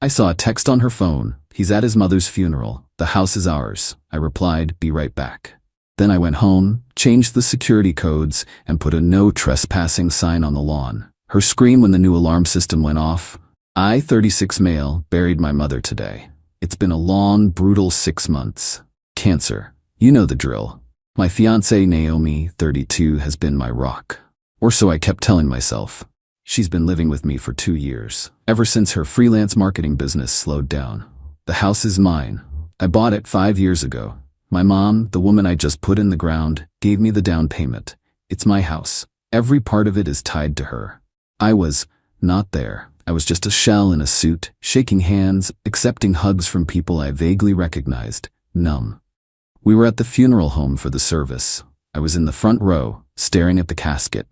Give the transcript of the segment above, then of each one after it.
I saw a text on her phone. He's at his mother's funeral. The house is ours. I replied, be right back. Then I went home, changed the security codes, and put a no trespassing sign on the lawn. Her scream when the new alarm system went off. I, 36 male, buried my mother today. It's been a long, brutal 6 months. Cancer. You know the drill. My fiancée Naomi, 32, has been my rock. Or so I kept telling myself. She's been living with me for 2 years, ever since her freelance marketing business slowed down. The house is mine. I bought it 5 years ago. My mom, the woman I just put in the ground, gave me the down payment. It's my house. Every part of it is tied to her. I was not there. I was just a shell in a suit, shaking hands, accepting hugs from people I vaguely recognized, numb. We were at the funeral home for the service. I was in the front row, staring at the casket.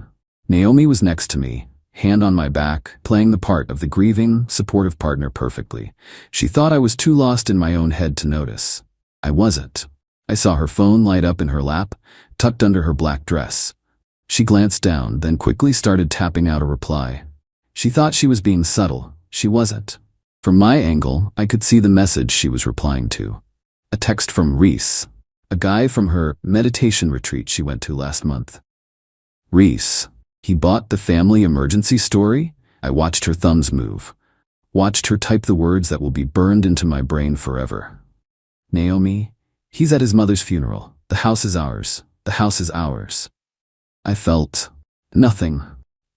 Naomi was next to me, hand on my back, playing the part of the grieving, supportive partner perfectly. She thought I was too lost in my own head to notice. I wasn't. I saw her phone light up in her lap, tucked under her black dress. She glanced down, then quickly started tapping out a reply. She thought she was being subtle. She wasn't. From my angle, I could see the message she was replying to. A text from Reese, a guy from her meditation retreat she went to last month. Reese. He bought the family emergency story? I watched her thumbs move. Watched her type the words that will be burned into my brain forever. Naomi. He's at his mother's funeral. The house is ours. The house is ours. I felt nothing.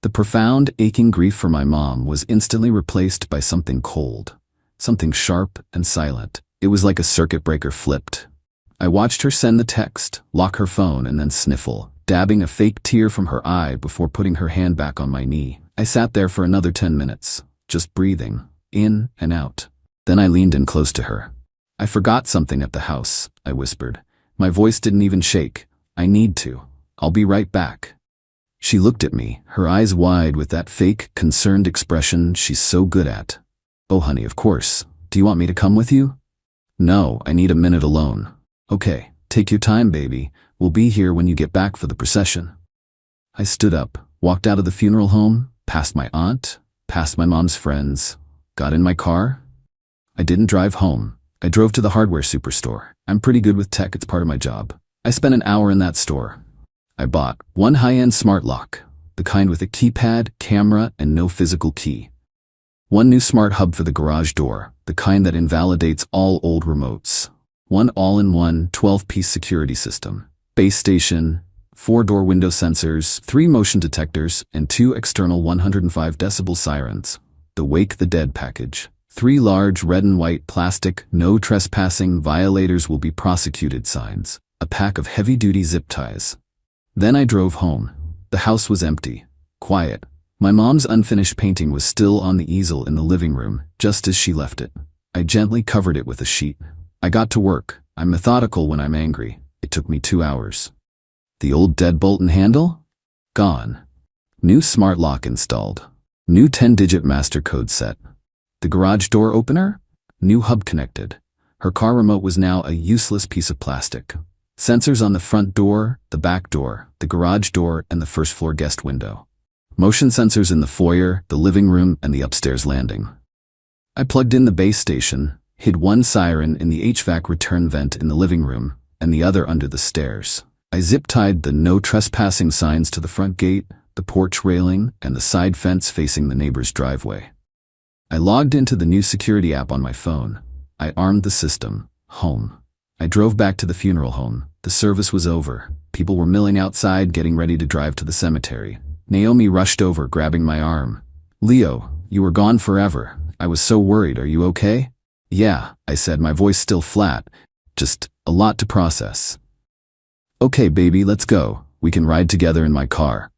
The profound, aching grief for my mom was instantly replaced by something cold, something sharp and silent. It was like a circuit breaker flipped. I watched her send the text, lock her phone, and then sniffle, dabbing a fake tear from her eye before putting her hand back on my knee. I sat there for another 10 minutes, just breathing, in and out. Then I leaned in close to her. I forgot something at the house, I whispered. My voice didn't even shake. I need to. I'll be right back. She looked at me, her eyes wide with that fake, concerned expression she's so good at. Oh honey, of course. Do you want me to come with you? No, I need a minute alone. Okay, take your time, baby. We'll be here when you get back for the procession. I stood up, walked out of the funeral home, past my aunt, past my mom's friends, got in my car. I didn't drive home. I drove to the hardware superstore. I'm pretty good with tech, it's part of my job. I spent an hour in that store. I bought one high-end smart lock, the kind with a keypad, camera, and no physical key. One new smart hub for the garage door, the kind that invalidates all old remotes. One all-in-one 12-piece security system. Base station, 4-door window sensors, 3 motion detectors, and 2 external 105 decibel sirens. The Wake the Dead package. 3 large red and white plastic, no trespassing, violators will be prosecuted signs. A pack of heavy-duty zip ties. Then I drove home. The house was empty, quiet. My mom's unfinished painting was still on the easel in the living room, just as she left it. I gently covered it with a sheet. I got to work. I'm methodical when I'm angry. It took me 2 hours. The old deadbolt and handle? Gone. New smart lock installed. New 10-digit master code set. The garage door opener? New hub connected. Her car remote was now a useless piece of plastic. Sensors on the front door, the back door, the garage door, and the first floor guest window. Motion sensors in the foyer, the living room, and the upstairs landing. I plugged in the base station, hid one siren in the HVAC return vent in the living room, and the other under the stairs. I zip-tied the no trespassing signs to the front gate, the porch railing, and the side fence facing the neighbor's driveway. I logged into the new security app on my phone. I armed the system. Home. I drove back to the funeral home. The service was over. People were milling outside, getting ready to drive to the cemetery. Naomi rushed over, grabbing my arm. Leo, you were gone forever. I was so worried. Are you okay? Yeah, I said, my voice still flat. Just a lot to process. Okay, baby, let's go. We can ride together in my car.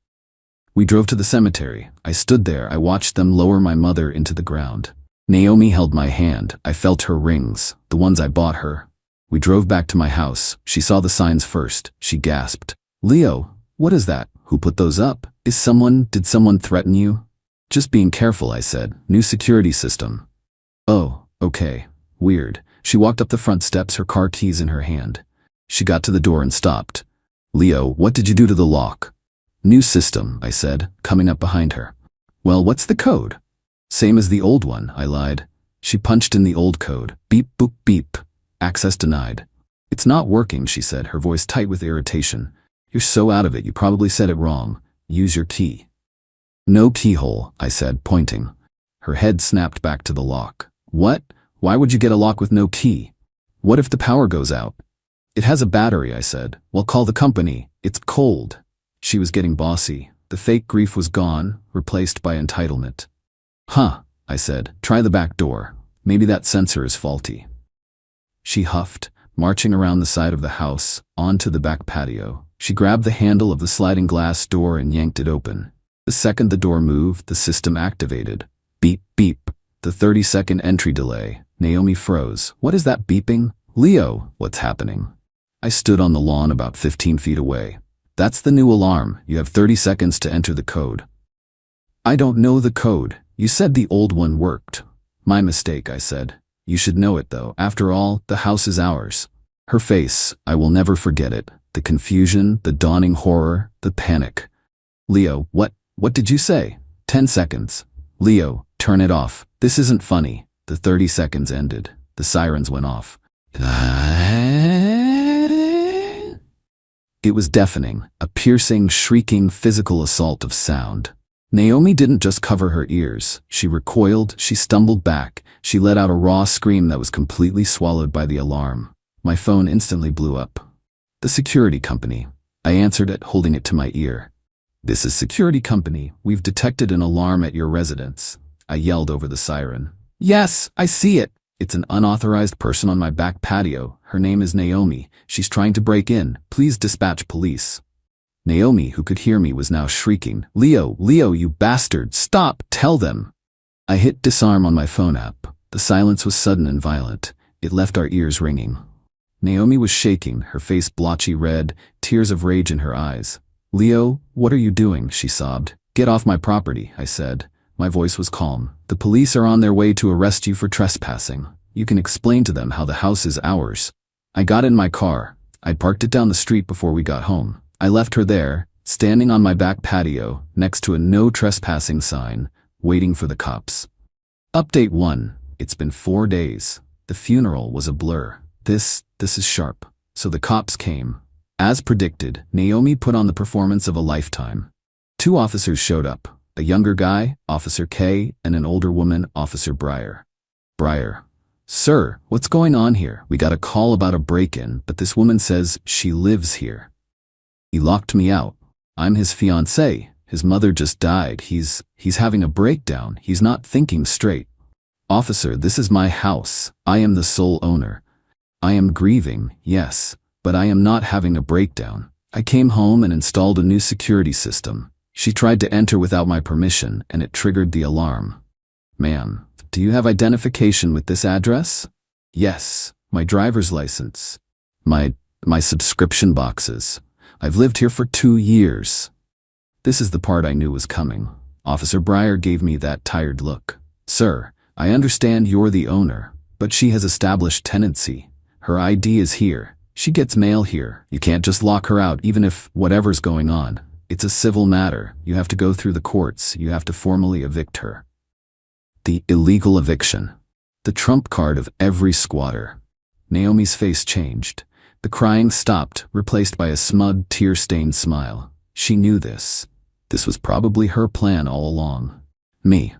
We drove to the cemetery. I stood there. I watched them lower my mother into the ground. Naomi held my hand. I felt her rings, the ones I bought her. We drove back to my house. She saw the signs first. She gasped. Leo, what is that? Who put those up? Did someone threaten you? Just being careful, I said. New security system. Oh, okay. Weird. She walked up the front steps, her car keys in her hand. She got to the door and stopped. Leo, what did you do to the lock? New system, I said, coming up behind her. Well, what's the code? Same as the old one, I lied. She punched in the old code. Beep, boop, beep. Access denied. It's not working, she said, her voice tight with irritation. You're so out of it, you probably said it wrong. Use your key. No keyhole, I said, pointing. Her head snapped back to the lock. What? Why would you get a lock with no key? What if the power goes out? It has a battery, I said. Well, call the company. It's cold. She was getting bossy. The fake grief was gone, replaced by entitlement. Huh, I said. Try the back door. Maybe that sensor is faulty. She huffed, marching around the side of the house, onto the back patio. She grabbed the handle of the sliding glass door and yanked it open. The second the door moved, the system activated. Beep, beep. The 30-second entry delay. Naomi froze. What is that beeping? Leo, what's happening? I stood on the lawn about 15 feet away. That's the new alarm. You have 30 seconds to enter the code. I don't know the code. You said the old one worked. My mistake, I said. You should know it though. After all, the house is ours. Her face, I will never forget it. The confusion, the dawning horror, the panic. Leo, what did you say? 10 seconds. Leo, turn it off. This isn't funny. The 30 seconds ended. The sirens went off. It was deafening, a piercing, shrieking, physical assault of sound. Naomi didn't just cover her ears. She recoiled, she stumbled back, she let out a raw scream that was completely swallowed by the alarm. My phone instantly blew up. The security company. I answered it, holding it to my ear. This is security company. We've detected an alarm at your residence. I yelled over the siren. Yes, I see it. It's an unauthorized person on my back patio. Her name is Naomi. She's trying to break in. Please dispatch police. Naomi, who could hear me, was now shrieking. Leo, you bastard, stop, tell them. I hit disarm on my phone app. The silence was sudden and violent. It left our ears ringing. Naomi was shaking, her face blotchy red, tears of rage in her eyes. Leo, what are you doing? She sobbed. Get off my property, I said. My voice was calm. The police are on their way to arrest you for trespassing. You can explain to them how the house is ours. I got in my car. I'd parked it down the street before we got home. I left her there, standing on my back patio, next to a no trespassing sign, waiting for the cops. Update 1. It's been 4 days. The funeral was a blur. This is sharp. So the cops came. As predicted, Naomi put on the performance of a lifetime. 2 officers showed up. A younger guy, Officer K, and an older woman, Officer Breyer. Breyer. Sir, what's going on here? We got a call about a break-in, but this woman says she lives here. He locked me out. I'm his fiancée. His mother just died. He's having a breakdown. He's not thinking straight. Officer, this is my house. I am the sole owner. I am grieving, yes, but I am not having a breakdown. I came home and installed a new security system. She tried to enter without my permission, and it triggered the alarm. Ma'am, do you have identification with this address? Yes, my driver's license. My subscription boxes. I've lived here for 2 years. This is the part I knew was coming. Officer Breyer gave me that tired look. Sir, I understand you're the owner, but she has established tenancy. Her ID is here. She gets mail here. You can't just lock her out even if whatever's going on. It's a civil matter. You have to go through the courts. You have to formally evict her. The illegal eviction. The trump card of every squatter. Naomi's face changed. The crying stopped, replaced by a smug, tear-stained smile. She knew this. This was probably her plan all along. Me.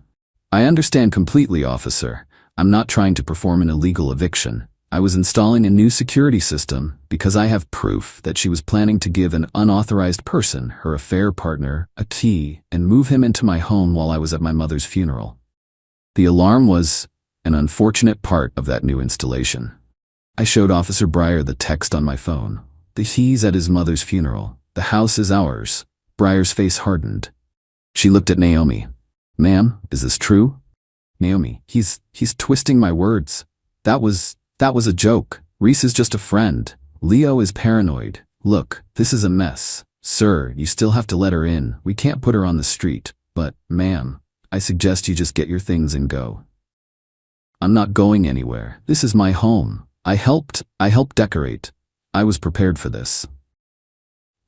I understand completely, officer. I'm not trying to perform an illegal eviction. I was installing a new security system because I have proof that she was planning to give an unauthorized person, her affair partner, a key and move him into my home while I was at my mother's funeral. The alarm was an unfortunate part of that new installation. I showed Officer Breyer the text on my phone. He's at his mother's funeral. The house is ours. Breyer's face hardened. She looked at Naomi. Ma'am, is this true? Naomi, he's twisting my words. That was a joke. Reese is just a friend. Leo is paranoid. Look, this is a mess. Sir, you still have to let her in. We can't put her on the street. But, ma'am, I suggest you just get your things and go. I'm not going anywhere. This is my home. I helped decorate. I was prepared for this.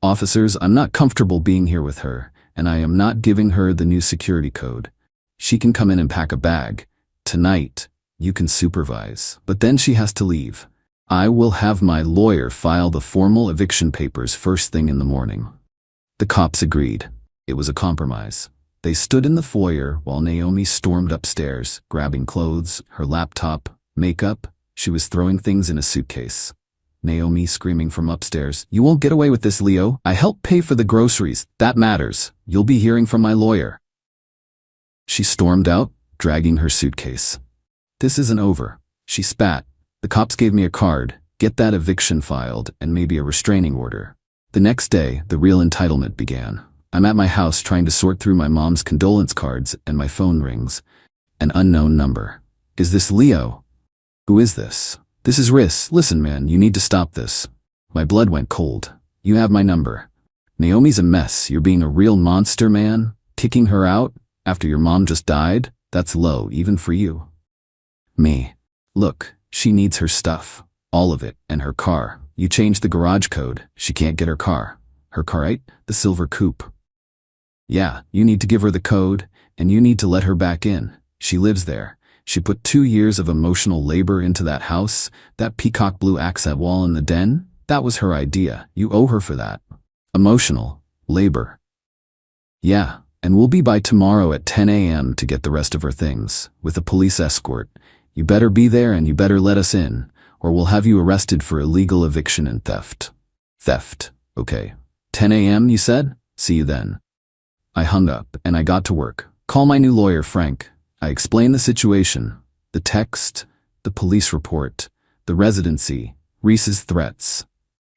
Officers, I'm not comfortable being here with her, and I am not giving her the new security code. She can come in and pack a bag. Tonight, You can supervise, but then she has to leave. I will have my lawyer file the formal eviction papers first thing in the morning." The cops agreed. It was a compromise. They stood in the foyer while Naomi stormed upstairs, grabbing clothes, her laptop, makeup. She was throwing things in a suitcase. Naomi screaming from upstairs, "You won't get away with this, Leo. I helped pay for the groceries. That matters. You'll be hearing from my lawyer." She stormed out, dragging her suitcase. "This isn't over." She spat. "The cops gave me a card. Get that eviction filed and maybe a restraining order." The next day, the real entitlement began. I'm at my house trying to sort through my mom's condolence cards and my phone rings. An unknown number. "Is this Leo?" "Who is this?" "This is Riss. Listen, man, you need to stop this." My blood went cold. "You have my number." "Naomi's a mess. You're being a real monster, man. Kicking her out after your mom just died? That's low, even for you." Me. "Look, she needs her stuff. All of it, and her car. You changed the garage code. She can't get her car." "Her car, right? The silver coupe." "Yeah, you need to give her the code, and you need to let her back in. She lives there. She put 2 years of emotional labor into that house, that peacock blue accent wall in the den. That was her idea. You owe her for that." "Emotional labor." "Yeah, and we'll be by tomorrow at 10 a.m. to get the rest of her things, with a police escort. You better be there and you better let us in, or we'll have you arrested for illegal eviction and theft." "Theft, okay. 10 a.m. you said? See you then." I hung up and I got to work. "Call my new lawyer, Frank." I explained the situation, the text, the police report, the residency, Reese's threats.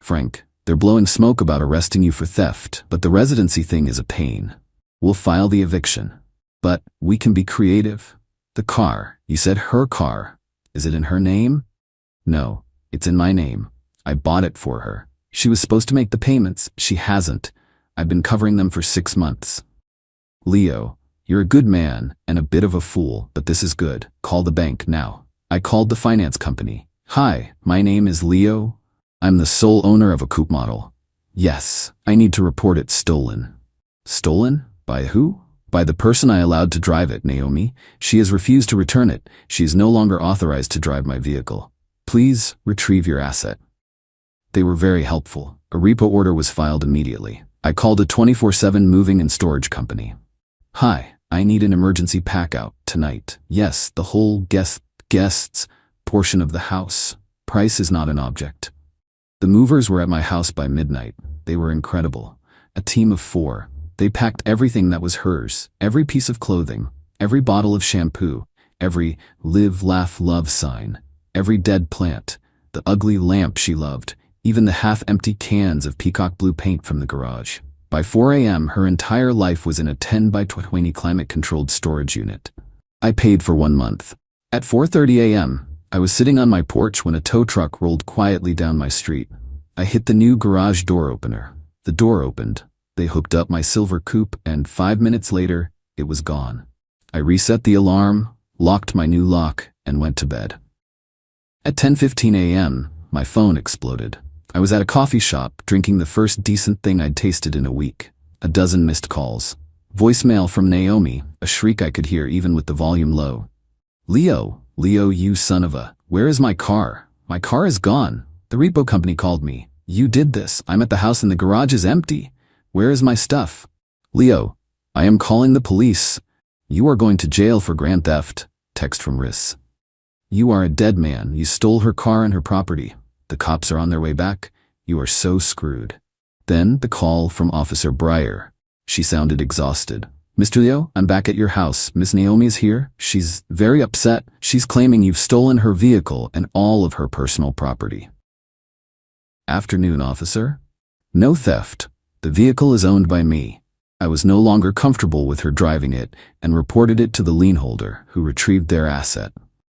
"Frank, they're blowing smoke about arresting you for theft, but the residency thing is a pain. We'll file the eviction. But we can be creative. The car, you said her car. Is it in her name?" "No, it's in my name. I bought it for her. She was supposed to make the payments. She hasn't. I've been covering them for 6 months." "Leo, you're a good man and a bit of a fool, but this is good. Call the bank now." I called the finance company. "Hi, my name is Leo. I'm the sole owner of a coupe model." "Yes, I need to report it stolen." "Stolen? By who?" "By the person I allowed to drive it, Naomi. She has refused to return it. She is no longer authorized to drive my vehicle. Please retrieve your asset." They were very helpful. A repo order was filed immediately. I called a 24/7 moving and storage company. "Hi, I need an emergency pack out tonight." "Yes, the whole guests portion of the house. Price is not an object." The movers were at my house by midnight. They were incredible. A team of 4. They packed everything that was hers, every piece of clothing, every bottle of shampoo, every live, laugh, love sign, every dead plant, the ugly lamp she loved, even the half-empty cans of peacock blue paint from the garage. By 4 a.m., her entire life was in a 10 by 20 climate-controlled storage unit. I paid for 1 month. At 4:30 a.m., I was sitting on my porch when a tow truck rolled quietly down my street. I hit the new garage door opener. The door opened. They hooked up my silver coupe, and 5 minutes later, it was gone. I reset the alarm, locked my new lock, and went to bed. At 10:15 a.m., my phone exploded. I was at a coffee shop, drinking the first decent thing I'd tasted in a week. A dozen missed calls. Voicemail from Naomi, a shriek I could hear even with the volume low. "Leo, you son of a, where is my car? My car is gone. The repo company called me. You did this. I'm at the house and the garage is empty. Where is my stuff?" "Leo, I am calling the police. You are going to jail for grand theft." Text from Riss. "You are a dead man. You stole her car and her property. The cops are on their way back. You are so screwed." Then the call from Officer Breyer. She sounded exhausted. "Mr. Leo, I'm back at your house. Miss Naomi is here. She's very upset. She's claiming you've stolen her vehicle and all of her personal property." "Afternoon, officer." "No theft. The vehicle is owned by me." I was no longer comfortable with her driving it and reported it to the lien holder, who retrieved their asset.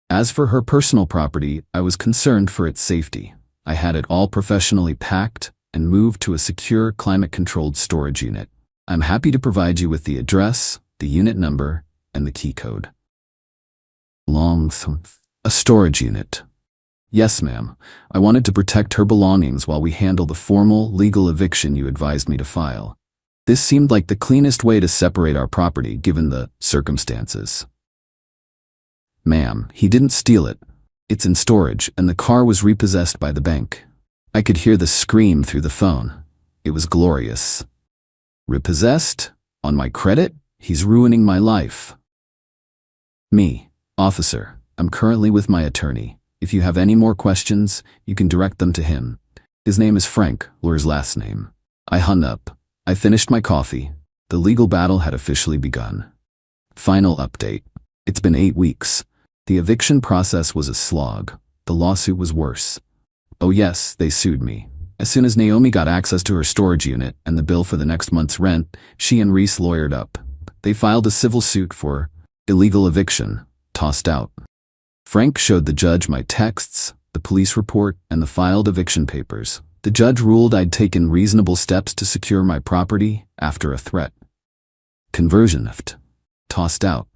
As for her personal property, I was concerned for its safety. I had it all professionally packed and moved to a secure climate-controlled storage unit. I'm happy to provide you with the address, the unit number, and the key code. A storage unit. Yes, ma'am. I wanted to protect her belongings while we handle the formal, legal eviction you advised me to file. This seemed like the cleanest way to separate our property given the circumstances. Ma'am, he didn't steal it. It's in storage, and the car was repossessed by the bank. I could hear the scream through the phone. It was glorious. Repossessed? On my credit? He's ruining my life. Me. Officer, I'm currently with my attorney. If you have any more questions, you can direct them to him. His name is Frank, lawyer's last name. I hung up. I finished my coffee. The legal battle had officially begun. Final update. It's been 8 weeks. The eviction process was a slog. The lawsuit was worse. Oh yes, they sued me. As soon as Naomi got access to her storage unit and the bill for the next month's rent, she and Reese lawyered up. They filed a civil suit for illegal eviction, tossed out. Frank showed the judge my texts, the police report, and the filed eviction papers. The judge ruled I'd taken reasonable steps to secure my property after a threat. Conversion, tossed out.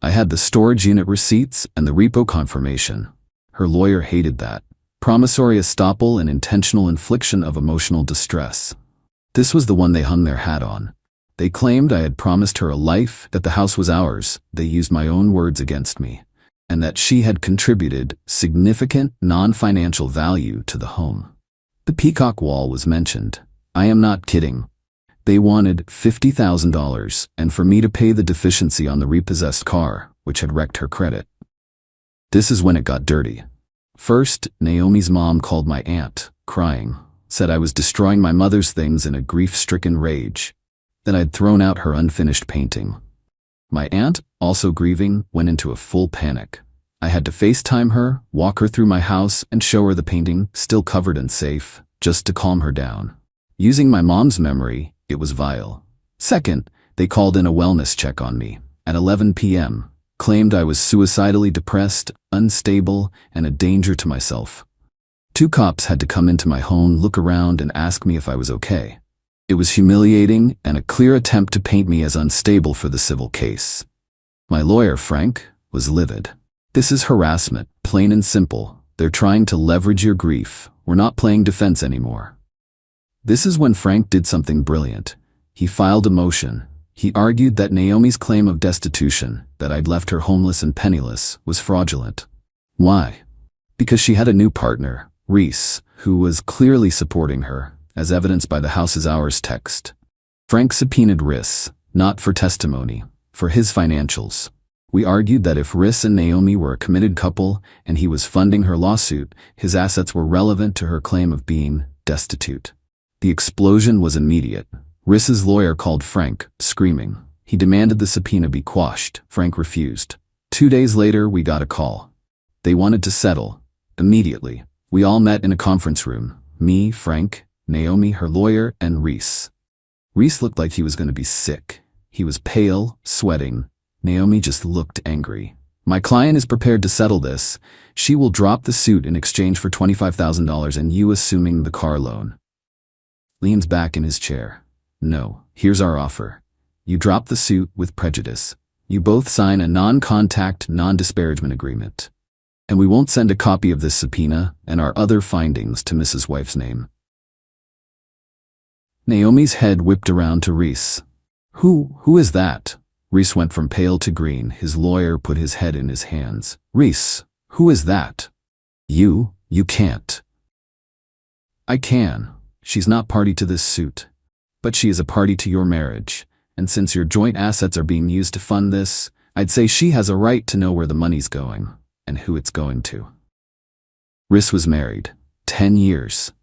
I had the storage unit receipts and the repo confirmation. Her lawyer hated that. Promissory estoppel and intentional infliction of emotional distress. This was the one they hung their hat on. They claimed I had promised her a life, that the house was ours, they used my own words against me, and that she had contributed significant non-financial value to the home. The peacock wall was mentioned. I am not kidding. They wanted $50,000 and for me to pay the deficiency on the repossessed car, which had wrecked her credit. This is when it got dirty. First, Naomi's mom called my aunt, crying, said I was destroying my mother's things in a grief-stricken rage, that I'd thrown out her unfinished painting. My aunt, also grieving, went into a full panic. I had to FaceTime her, walk her through my house, and show her the painting, still covered and safe, just to calm her down. Using my mom's memory, it was vile. Second, they called in a wellness check on me. At 11 p.m., claimed I was suicidally depressed, unstable, and a danger to myself. 2 cops had to come into my home, look around, and ask me if I was okay. It was humiliating and a clear attempt to paint me as unstable for the civil case. My lawyer, Frank, was livid. This is harassment, plain and simple. They're trying to leverage your grief. We're not playing defense anymore. This is when Frank did something brilliant. He filed a motion. He argued that Naomi's claim of destitution, that I'd left her homeless and penniless, was fraudulent. Why? Because she had a new partner, Reese, who was clearly supporting her, as evidenced by the house is ours text. Frank subpoenaed Reese, not for testimony, for his financials. We argued that if Reese and Naomi were a committed couple and he was funding her lawsuit, his assets were relevant to her claim of being destitute. The explosion was immediate. Reese's lawyer called Frank, screaming. He demanded the subpoena be quashed. Frank refused. 2 days later, we got a call. They wanted to settle. Immediately. We all met in a conference room. Me, Frank, Naomi, her lawyer, and Reese. Reese looked like he was going to be sick. He was pale, sweating. Naomi just looked angry. My client is prepared to settle this. She will drop the suit in exchange for $25,000 and you assuming the car loan. Leans back in his chair. No, here's our offer. You drop the suit with prejudice. You both sign a non-contact, non-disparagement agreement. And we won't send a copy of this subpoena and our other findings to Mrs. Wife's name. Naomi's head whipped around to Reese. Who is that? Reese went from pale to green. His lawyer put his head in his hands. Reese, who is that? You can't. I can. She's not party to this suit. But she is a party to your marriage. And since your joint assets are being used to fund this, I'd say she has a right to know where the money's going and who it's going to. Reese was married. 10 years.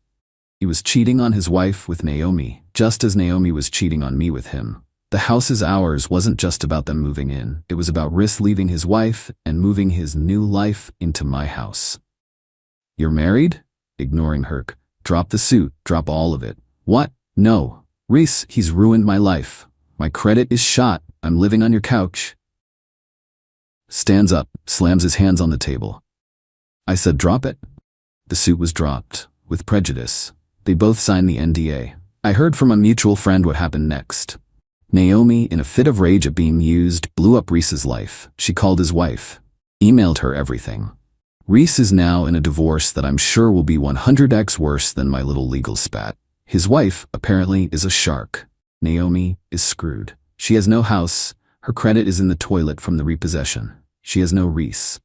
He was cheating on his wife with Naomi, just as Naomi was cheating on me with him. The house is ours wasn't just about them moving in. It was about Reese leaving his wife and moving his new life into my house. You're married? Ignoring her. Drop the suit. Drop all of it. What? No. Reese, he's ruined my life. My credit is shot. I'm living on your couch. Stands up, slams his hands on the table. I said drop it. The suit was dropped, with prejudice. They both signed the NDA. I heard from a mutual friend what happened next. Naomi, in a fit of rage at being used, blew up Reese's life. She called his wife. Emailed her everything. Reese is now in a divorce that I'm sure will be 100x worse than my little legal spat. His wife, apparently, is a shark. Naomi is screwed. She has no house. Her credit is in the toilet from the repossession. She has no Reese.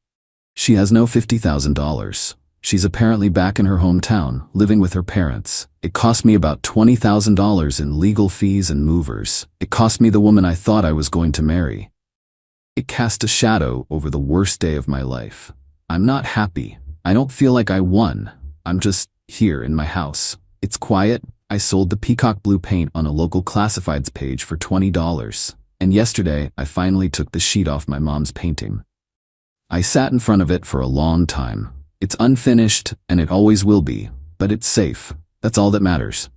She has no $50,000. She's apparently back in her hometown, living with her parents. It cost me about $20,000 in legal fees and movers. It cost me the woman I thought I was going to marry. It cast a shadow over the worst day of my life. I'm not happy. I don't feel like I won. I'm just here in my house. It's quiet. I sold the peacock blue paint on a local classifieds page for $20. And yesterday, I finally took the sheet off my mom's painting. I sat in front of it for a long time. It's unfinished, and it always will be, but it's safe. That's all that matters.